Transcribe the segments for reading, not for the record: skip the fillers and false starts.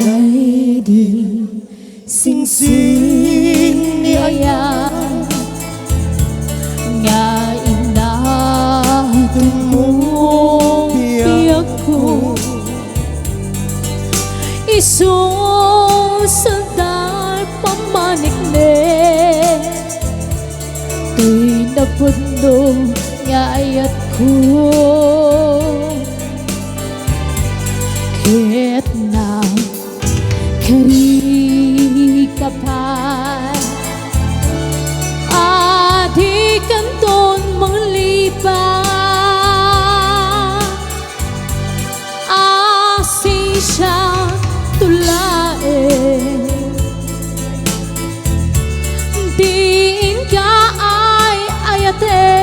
nay đi xinh xinh ni aya nga ina mo biyak ko isusandar pamanik ne tuy napundo nga ayat ko ket na kari kapan adi kanton manglipat asing siya tulain diin ka ay ayatin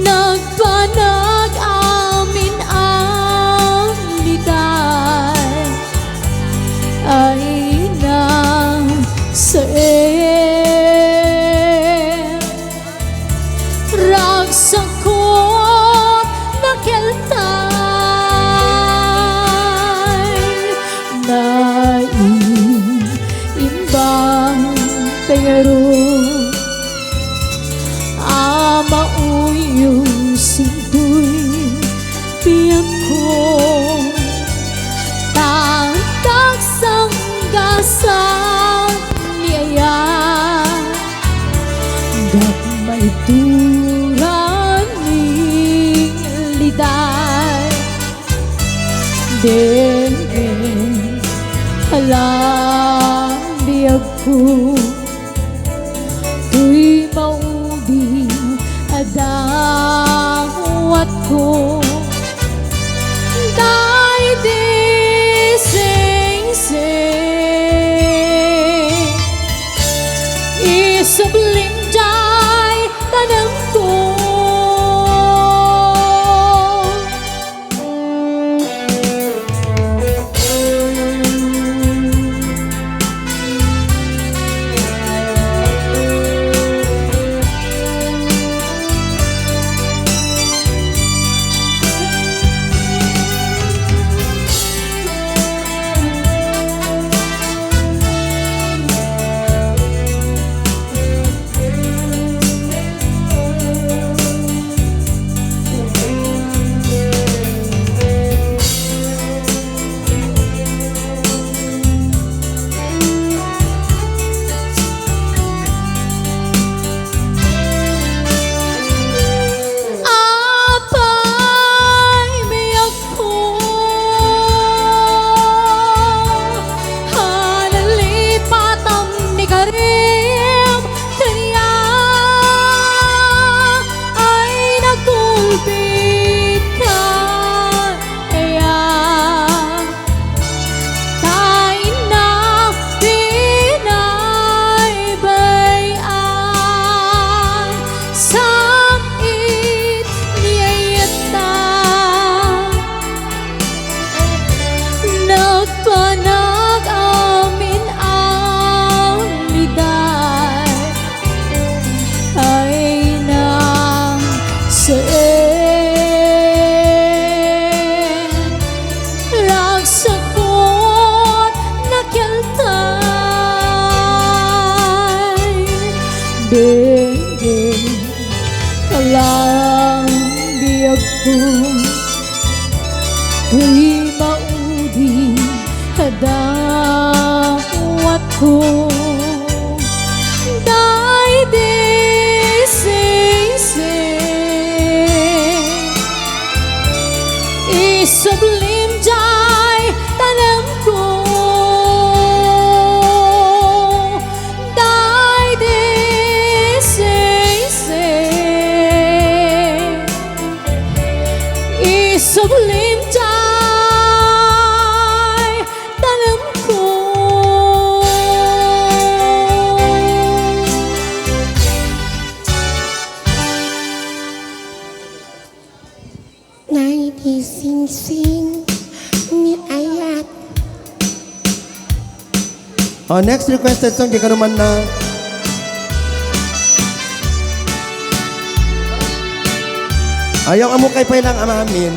nagpanag amin ang litay ay nang sa ragsakot na keltay na imbang pero mauyo sinto'y piyak ko tangtag sang gasang niyayan gagmay turan ning liday den halang biyag ko tuy maudi adawat ko dai di sing sing isublim jay tanang ko nagpanag amin ang liday ay nang sa ragsakot na keltay den kalang biyag ko tuy maudi kadawat ko dai di sing sing isublim jay tanam ko dai di sing sing sing ni ayat. Oh, next requested song, di ka naman na. Ayaw amo kay pa lang amamin.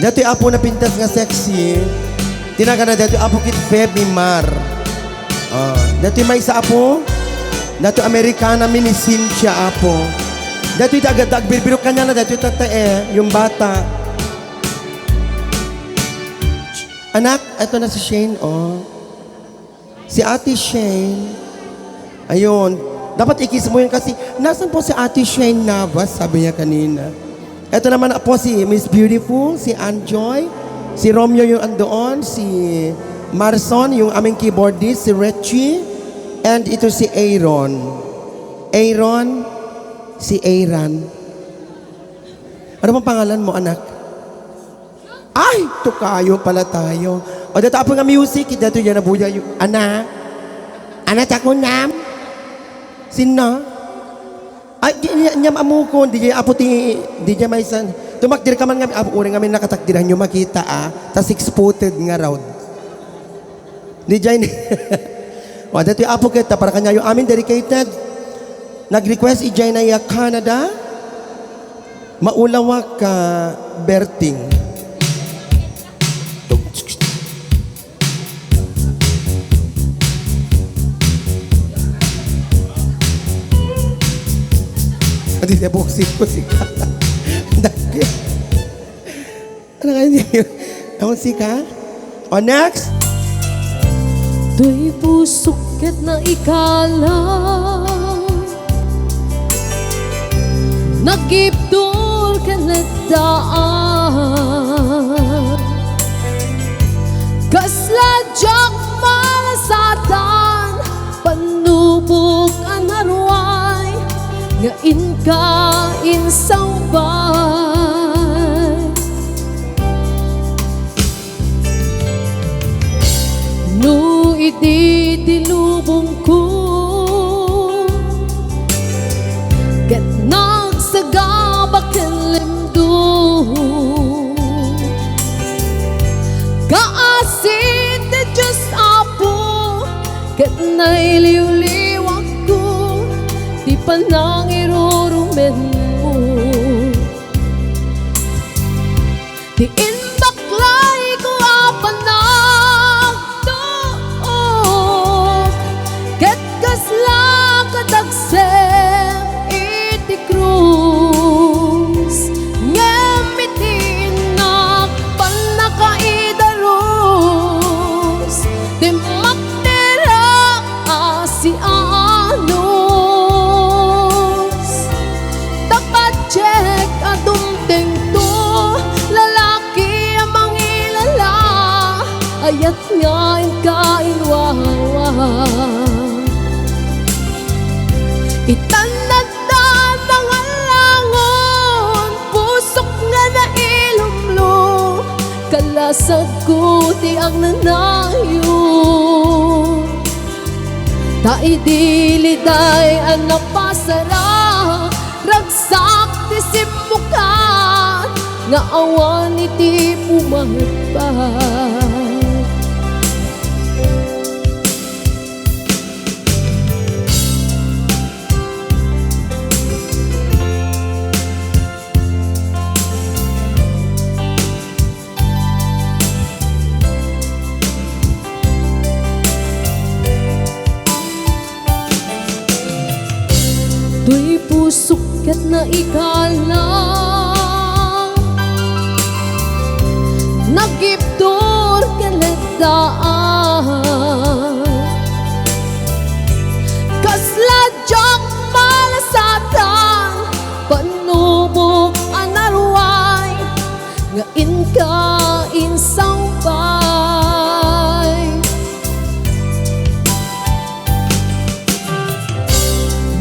Dito yung apo na pintas nga sexy. Tinaga na dito yung apo kit Feby Mar. Dito yung may isa apo. Dito Amerikana mini Cynthia apo. Dito yung agad birbiro kanya na dito yung tatae, yung bata. Anak, ito na si Shane, oh. Si Ate Shane. Ayun. Dapat ikis mo yun kasi, nasan po si Ate Shane Navas? Sabi niya kanina. Ito naman po si Miss Beautiful, si Anjoy, si Romeo yung andoon, si Marson, yung aming keyboardist, si Richie, and ito si Aaron. Aaron, si Aaron. Ano bang pangalan mo, anak? Ay, tukayo pala tayo. O, dito po nga music, dito yan nabuya yung, anak ako nam. Sino? Ay, niya amukon, di niya aputi, di niya may san. Tumakdir ka man nga, uri nga may nakatakdiran nyo makita ta 6-footed nga raw. Di niya ini. O, dito yung apo kita, para kanya yung amin dedicated. Nag-request i-jay na ya Canada. Maulawak ka, Berting. Hindi na boxing ko si Ka. Daki. Ano nga niya? Ako si Ka? O, next. Do'y pusukit na ikalang nagipdol ka na daan kasladyak malasatan panubog ang arway nga inka insawbay no ididilubong ko ket nagsagabak ang limdo kaasit na Diyos Apo ket nailiw-liwag ko di pa nang irurumen mo di inbaklay ko apanag doog ket kasla kadagsem iti krus ngamitin panakaidaros di magtera si anos tapachek adumteng to lalaki ang mangilala ayat nga inkainwawa itanagdan ng alangon pusok nga na ilumlo kalasag ko ti ang nanayon taidiliday ang napasara ragsak ti simukan nga awan iti pumahatpat Do'y pusok ket na ikalang nagipdor kaladaan kasladyak malasatan panubok anarway nga inka insawbay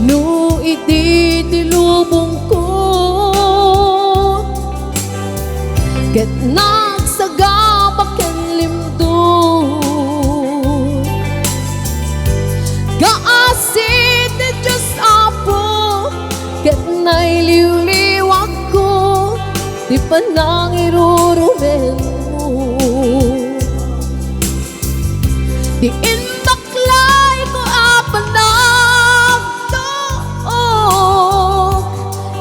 no ididilubong ko ket nagsagabak ang limdo gaasit ni Diyos Apo ket nailiw-liwag ko panang irurumen mo. Diin baklay ko apanag to,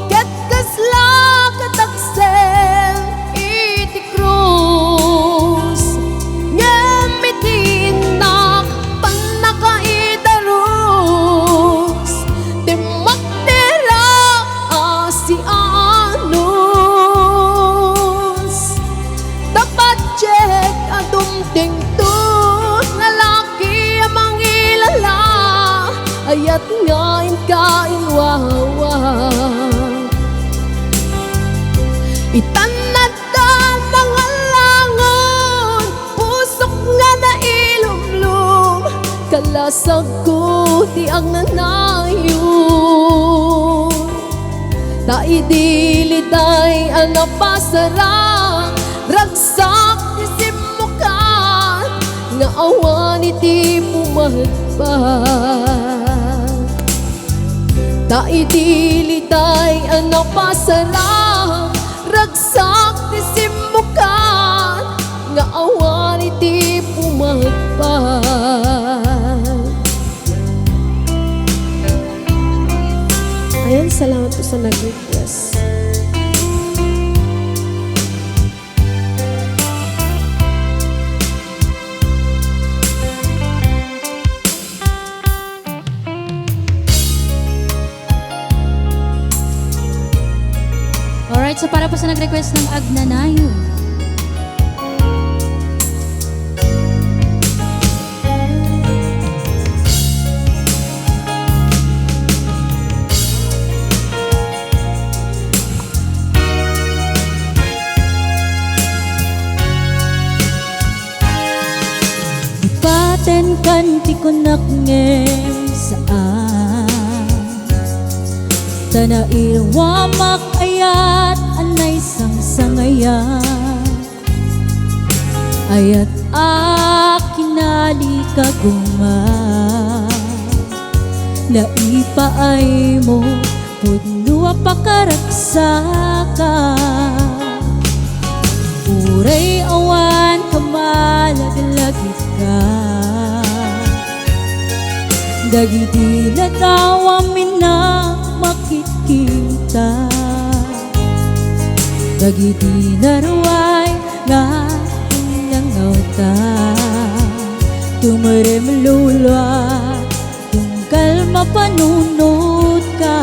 ket kasla kataksen iti krus. Ngemitin panakaidarus, timaktera si anus. Dapat check adumting to, lalaki amang ilala, ayat ngain kain wawa. Itanad ka ng alangon, pusok nga na ilumlum, kalasag ko di ang nanayon. Daidiliday anapasara, ragsak ti simukan, nga awan iti pumadpan. Daidiliday anapasara, ragsak ti simukan, nga awan iti pumadpan. Ayan, salamat po sa nag-request. Alright, so para po sa nag-request ng Agnanayo. Ipaten kan ti kunak ngem saan, tana irwamak ayat anay sangsangayan, ayat akinali kaguman, naipaay mo pudno apakaraksakan. Uray awan kamalaglagit ka, dagiti na tawamin na makikita, dagiti na ruway nga inangawta, tumarem lula tungkal mapanunod ka.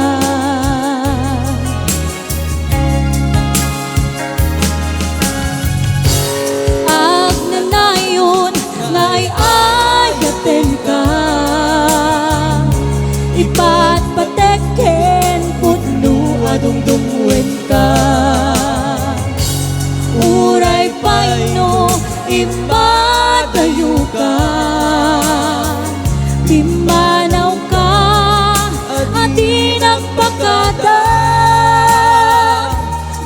Agnanayon nga ay ayaten ka, ipat pateken pudno adungdungwen ka. Uray paino ipatayo ka, timanaw ka at inagpakada,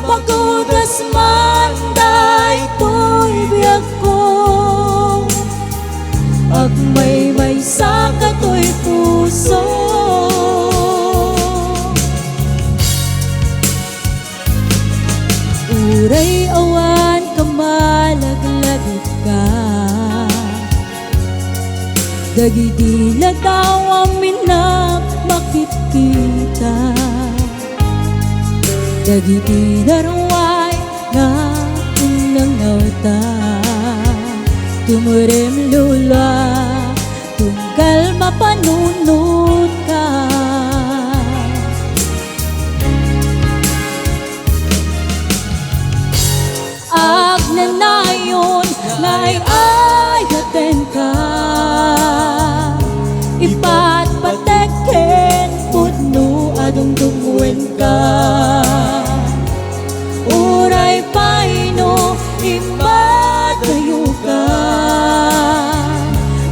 magudas man day to'y biyag ko, agmay-may sa kato'y puso. Uray awan kamalaglagot ka, dagiti na tawamin na makikita, dagiti na ruway nga inangawta, tumurem lula tungkal mapanunod ka. Agnanayon nga ay ayaten ka, ipat pateken pudno adungdungwen ka. Uray paino ipatayo ka,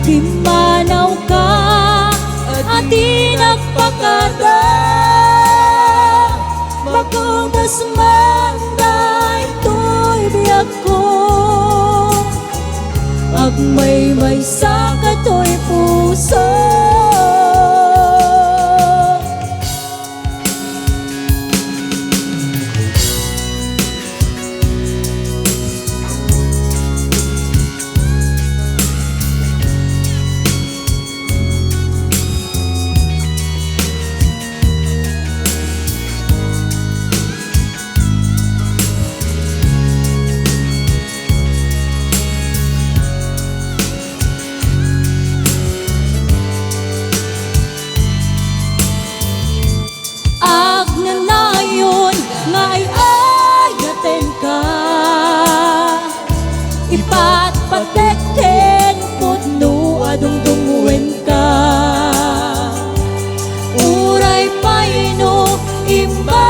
timanaw ka at inagpakada, magudas man day to'y biyag ko, agmay-may sa kato'y puso. paino imba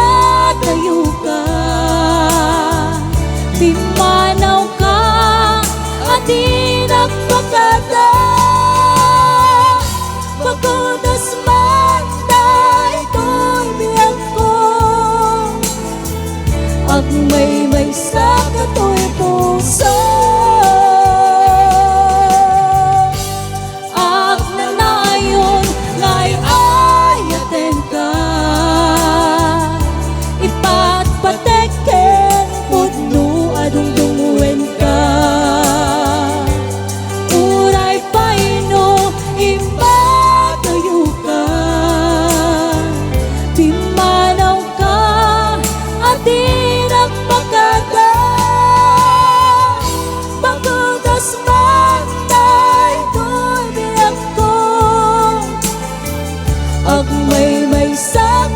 tayo ka pimanaw ka at di nagpagkada pagkudas man tayo ito'y biyag ko at may sa kato'y puso at nanayon nga'y ayaten ka ipatpateken pudno adong dungwen ka uray paino impatayo ka pimanaw ka at di nagpagkada pagkudas man tayo to'y biyag ko at may sa